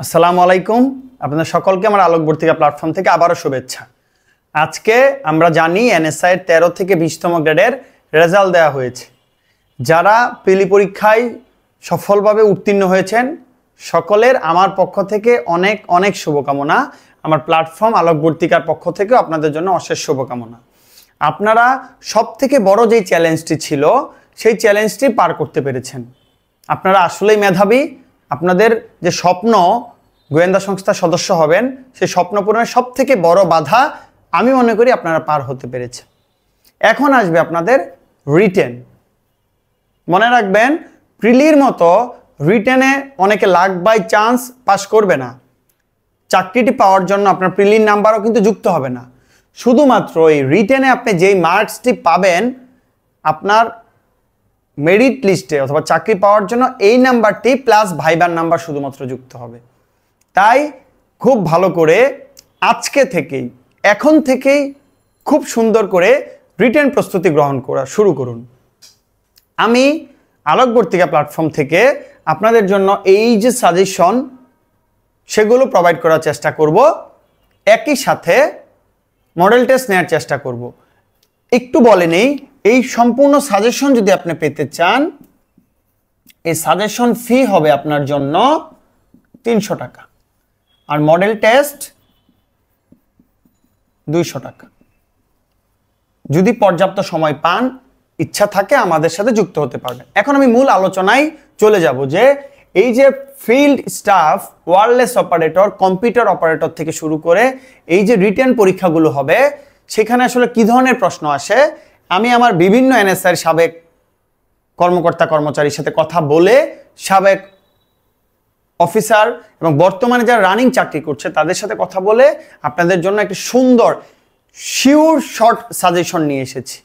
আসসালামু আলাইকুম। আপনাদের সকলকে আমার আলোকবর্তিকা প্ল্যাটফর্ম থেকে আবারও শুভেচ্ছা। আজকে আমরা জানি এনএসআই এর 13 থেকে 20তম গ্রেডের রেজাল্ট দেওয়া হয়েছে। যারা প্রিলি পরীক্ষায় সফলভাবে উত্তীর্ণ হয়েছেন সকলের আমার পক্ষ থেকে অনেক অনেক শুভকামনা। আমার প্ল্যাটফর্ম আলোকবর্তিকার পক্ষ থেকেও আপনাদের জন্য অশেষ শুভকামনা। আপনারা সবথেকে বড় যেই চ্যালেঞ্জটি ছিল সেই চ্যালেঞ্জটি পার করতে পেরেছেন। আপনারা আসলেই মেধাবী। আপনাদের যে স্বপ্ন গোয়েন্দা সংস্থার সদস্য হবেন সেই স্বপ্ন পূরণের সবথেকে বড় বাধা আমি মনে করি আপনারা পার হতে পেরেছেন। এখন আসবে আপনাদের রিটেন। মনে রাখবেন, প্রিলির মতো রিটেনে অনেকে লাক বাই চান্স পাস করবে না। চাকরিটি পাওয়ার জন্য আপনার প্রিলির নাম্বারও কিন্তু যুক্ত হবে না। শুধুমাত্র এই রিটেনে আপনি যেই মার্কসটি পাবেন আপনার মেরিট লিস্টে অথবা চাকরি পাওয়ার জন্য এই নাম্বারটি প্লাস ভাইবার নাম্বার শুধুমাত্র যুক্ত হবে। তাই খুব ভালো করে আজকে থেকেই এখন থেকেই খুব সুন্দর করে রিটেন প্রস্তুতি গ্রহণ করা শুরু করুন। আমি আলোকবর্তিকা প্ল্যাটফর্ম থেকে আপনাদের জন্য এই যে সাজেশন সেগুলো প্রোভাইড করার চেষ্টা করব, একই সাথে মডেল টেস্ট নেওয়ার চেষ্টা করব। একটু বলে নেই, এই সম্পূর্ণ সাজেশন যদি আপনি পেতে চান এই সাজেশন ফি হবে আপনার জন্য 300 টাকা আর মডেল টেস্ট 200 টাকা। যদি পর্যাপ্ত সময় পান, ইচ্ছা থাকে আমাদের সাথে যুক্ত হতে পারবেন। এখন আমি মূল আলোচনায় চলে যাব যে এই যে field staff, wireless operator, computer operator থেকে শুরু করে এই যে রিটেন পরীক্ষাগুলো হবে সেখানে আসলে কি ধরনের প্রশ্ন আসে আমি আমার বিভিন্ন এনএসআই সাবেক কর্মকর্তা কর্মচারীর সাথে কথা বলে, সাবেক অফিসার এবং বর্তমানে যারা রানিং চাকরি করছে তাদের সাথে কথা বলে আপনাদের জন্য একটি সুন্দর শিওর শর্ট সাজেশন নিয়ে এসেছি।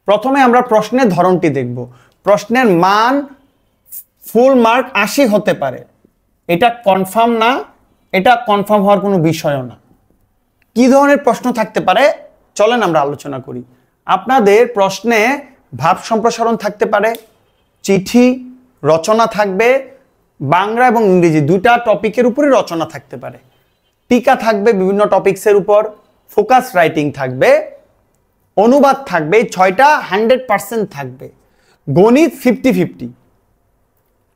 প্রথমে আমরা প্রশ্নের ধরনটি দেখব। প্রশ্নের মান ফুল মার্ক 80 হতে পারে, এটা কনফার্ম না, এটা কনফার্ম হওয়ার কোনো বিষয়ও না। কি ধরনের প্রশ্ন থাকতে পারে চলেন আমরা আলোচনা করি। আপনাদের প্রশ্নে ভাব সম্প্রসারণ থাকতে পারে, চিঠি, রচনা থাকবে, বাংলা এবং ইংরেজি দুইটা টপিকের উপরে রচনা থাকতে পারে, টিকা থাকবে বিভিন্ন টপিকসের উপর, ফোকাস রাইটিং থাকবে, অনুবাদ থাকবে, 6টা 100% থাকবে, গণিত 50-50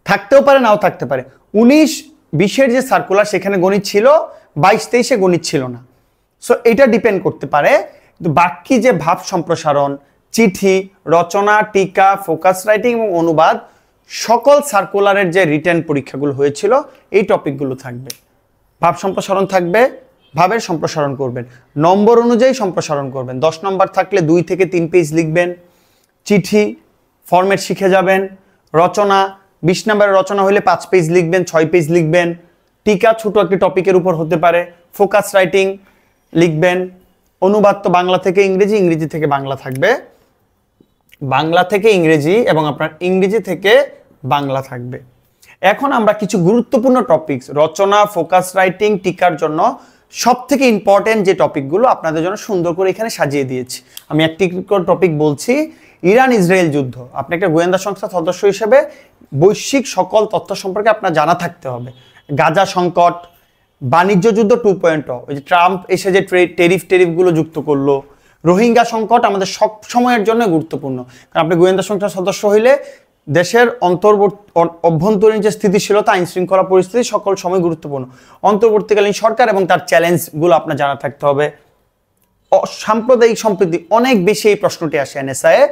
থাকতেও পারে নাও থাকতে পারে। 19-20-এর যে সার্কুলার সেখানে গণিত ছিল, 22-23-এ গণিত ছিল না। সো এটা ডিপেন্ড করতে পারে। কিন্তু বাকি যে ভাব সম্প্রসারণ, চিঠি, রচনা, টিকা, ফোকাস রাইটিং এবং অনুবাদ সকল সার্কুলারের যে রিটেন পরীক্ষাগুলো হয়েছিল এই টপিকগুলো থাকবে। ভাব সম্প্রসারণ থাকবে, ভাবের সম্প্রসারণ করবেন, নম্বর অনুযায়ী সম্প্রসারণ করবেন। 10 নম্বর থাকলে 2 থেকে 3 পেজ লিখবেন। চিঠি ফরম্যাট শিখে যাবেন। রচনা 20 নম্বরের রচনা হলে 5 পেজ লিখবেন, 6 পেজ লিখবেন। টিকা ছোট একটি টপিকের উপর হতে পারে। ফোকাস রাইটিং লিখবেন। অনুবাদ তো বাংলা থেকে ইংরেজি, ইংরেজি থেকে বাংলা থাকবে, বাংলা থেকে ইংরেজি এবং আপনার ইংরেজি থেকে বাংলা থাকবে। এখন আমরা কিছু গুরুত্বপূর্ণ টপিকস রচনা, ফোকাস রাইটিং, টিকার জন্য সবথেকে ইম্পর্টেন্ট যে টপিকগুলো আপনাদের জন্য সুন্দর করে এখানে সাজিয়ে দিয়েছি। আমি একটি টপিক বলছি, ইরান ইসরায়েল যুদ্ধ। আপনি একটা গোয়েন্দা সংস্থার সদস্য হিসেবে বৈশ্বিক সকল তথ্য সম্পর্কে আপনার জানা থাকতে হবে। গাজা সংকট, বাণিজ্য যুদ্ধ 2.0, ওই যে ট্রাম্প এসে যে টেরিফগুলো যুক্ত করলো, রোহিঙ্গা সংকট আমাদের সব সময়ের জন্য গুরুত্বপূর্ণ। কারণ আপনি গোয়েন্দা সংস্থার সদস্য হইলে দেশের অভ্যন্তরীণ যে স্থিতিশীলতা, আইন শৃঙ্খলা পরিস্থিতি সকল সময় গুরুত্বপূর্ণ। অন্তর্বর্তীকালীন সরকার এবং তার চ্যালেঞ্জগুলো আপনার জানা থাকতে হবে। সাম্প্রদায়িক সম্প্রীতি অনেক বেশি এই প্রশ্নটি আসে এনএসআই এ।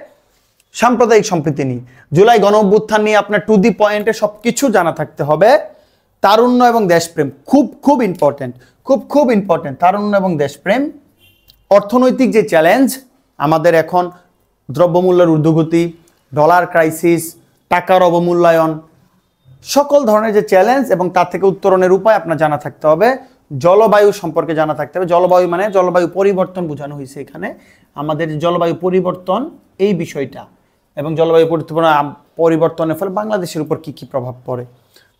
সাম্প্রদায়িক সম্প্রীতি নিয়ে, জুলাই গণ অভ্যুত্থান নিয়ে আপনার টু দি পয়েন্টে সবকিছু জানা থাকতে হবে। তারুণ্য এবং দেশপ্রেম খুব ইম্পর্টেন্ট, খুব ইম্পর্টেন্ট। তারুণ্য এবং দেশপ্রেম। অর্থনৈতিক যে চ্যালেঞ্জ আমাদের এখন, দ্রব্যমূল্যের ঊর্ধ্বগতি, ডলার ক্রাইসিস, টাকার অবমূল্যায়ন, সকল ধরনের যে চ্যালেঞ্জ এবং তার থেকে উত্তরণের উপায় আপনার জানা থাকতে হবে। জলবায়ু সম্পর্কে জানা থাকতে হবে। জলবায়ু মানে জলবায়ু পরিবর্তন বোঝানো হয়েছে এখানে। আমাদের জলবায়ু পরিবর্তন এই বিষয়টা এবং জলবায়ু পরিবর্তনের ফলে বাংলাদেশের উপর কি প্রভাব পড়ে।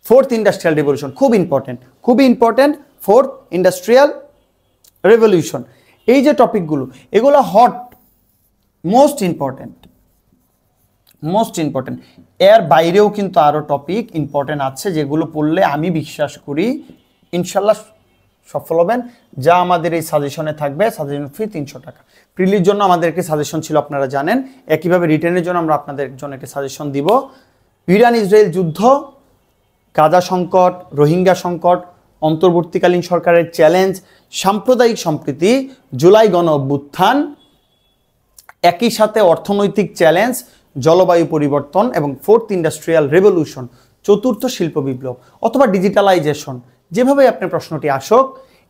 4th ইন্ডাস্ট্রিয়াল রেভলিউশন খুবই ইম্পর্টেন্ট। 4th ইন্ডাস্ট্রিয়াল রেভলিউশন, এই যে টপিকগুলো এগুলো হট, মোস্ট ইম্পর্টেন্ট। এর বাইরেও কিন্তু আরও টপিক ইম্পর্টেন্ট আছে যেগুলো পড়লে আমি বিশ্বাস করি ইনশাল্লাহ সফল হবেন। যা আমাদের এই সাজেশনে থাকবে, সাজেশন ফি 300 টাকা। প্রিলির জন্য আমাদের একটি সাজেশন ছিল, আপনারা জানেন। একইভাবে রিটেনের জন্য আমরা আপনাদের জন্য একটি সাজেশন দিব। ইরান ইসরায়েল যুদ্ধ, গাজা সংকট, রোহিঙ্গা সংকট, অন্তর্বর্তীকালীন সরকারের চ্যালেঞ্জ, সাম্প্রদায়িক সম্প্রীতি, জুলাই গণ অভ্যুত্থান, একই সাথে অর্থনৈতিক চ্যালেঞ্জ, জলবায়ু পরিবর্তন এবং ফোর্থ ইন্ডাস্ট্রিয়াল রেভলিউশন, চতুর্থ শিল্প বিপ্লব অথবা ডিজিটালাইজেশন, যেভাবে আপনার প্রশ্নটি আসুক,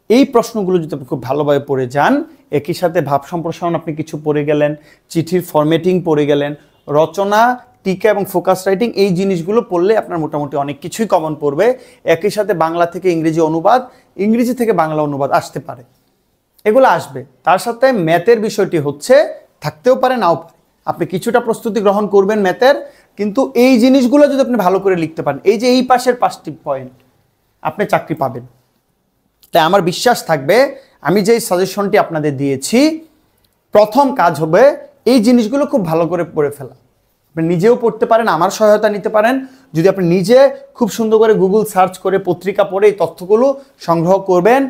এই প্রশ্নগুলো যদি আপনি খুব ভালোভাবে পড়ে যান, একই সাথে ভাব সম্প্রসারণ আপনি কিছু পড়ে গেলেন, চিঠির ফরম্যাটিং পড়ে গেলেন, রচনা, টিকা এবং ফোকাস রাইটিং, এই জিনিসগুলো পড়লে আপনার মোটামুটি অনেক কিছুই কমন পড়বে। একই সাথে বাংলা থেকে ইংরেজি অনুবাদ, ইংরেজি থেকে বাংলা অনুবাদ আসতে পারে, এগুলো আসবে। তার সাথে ম্যাথের বিষয়টি হচ্ছে থাকতেও পারে, নাও পারে। আপনি কিছুটা প্রস্তুতি গ্রহণ করবেন ম্যাথের, কিন্তু এই জিনিসগুলো যদি আপনি ভালো করে লিখতে পারেন, এই যে এই পাশের 5টি পয়েন্ট, আপনি চাকরি পাবেন। তাই আমার বিশ্বাস থাকবে, আমি যেই সাজেশনটি আপনাদের দিয়েছি, প্রথম কাজ হবে এই জিনিসগুলো খুব ভালো করে পড়ে ফেলা। আপনি নিজেও পড়তে পারেন, আমার সহায়তা নিতে পারেন। যদি আপনি নিজে খুব সুন্দর করে গুগল সার্চ করে পত্রিকা পড়ে এই তথ্যগুলো সংগ্রহ করবেন,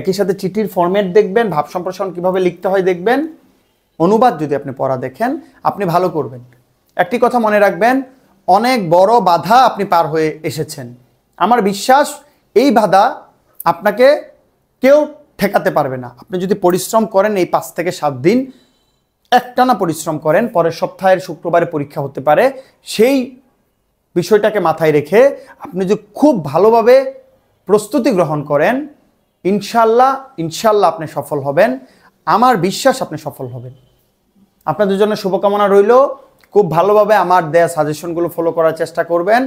একই সাথে চিঠির ফরম্যাট দেখবেন, ভাব সম্প্রসারণ কীভাবে লিখতে হয় দেখবেন, অনুবাদ যদি আপনি পড়া দেখেন, আপনি ভালো করবেন। একটি কথা মনে রাখবেন, অনেক বড় বাধা আপনি পার হয়ে এসেছেন। আমার বিশ্বাস এই বাধা আপনাকে কেউ ঠেকাতে পারবে না। আপনি যদি পরিশ্রম করেন, এই 5 থেকে 7 দিন একটানা পরিশ্রম করেন, পরের সপ্তাহের শুক্রবারে পরীক্ষা হতে পারে, সেই বিষয়টাকে মাথায় রেখে আপনি যদি খুব ভালোভাবে প্রস্তুতি গ্রহণ করেন, ইনশাল্লাহ আপনি সফল হবেন। আমার বিশ্বাস আপনি সফল হবেন। আপনাদের জন্য শুভকামনা রইল। খুব ভালোভাবে আমার দেয়া সাজেশনগুলো ফলো করার চেষ্টা করবেন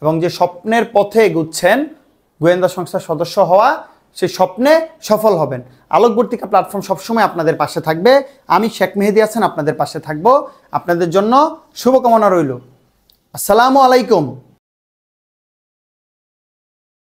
এবং যে স্বপ্নের পথে এগুচ্ছেন, গোয়েন্দা সংস্থার সদস্য হওয়া, সেই স্বপ্নে সফল হবেন। আলোকবর্তিকা প্ল্যাটফর্ম সবসময় আপনাদের পাশে থাকবে। আমি শেখ মেহেদী হাসান আপনাদের পাশে থাকব। আপনাদের জন্য শুভকামনা রইল। আসসালামু আলাইকুম।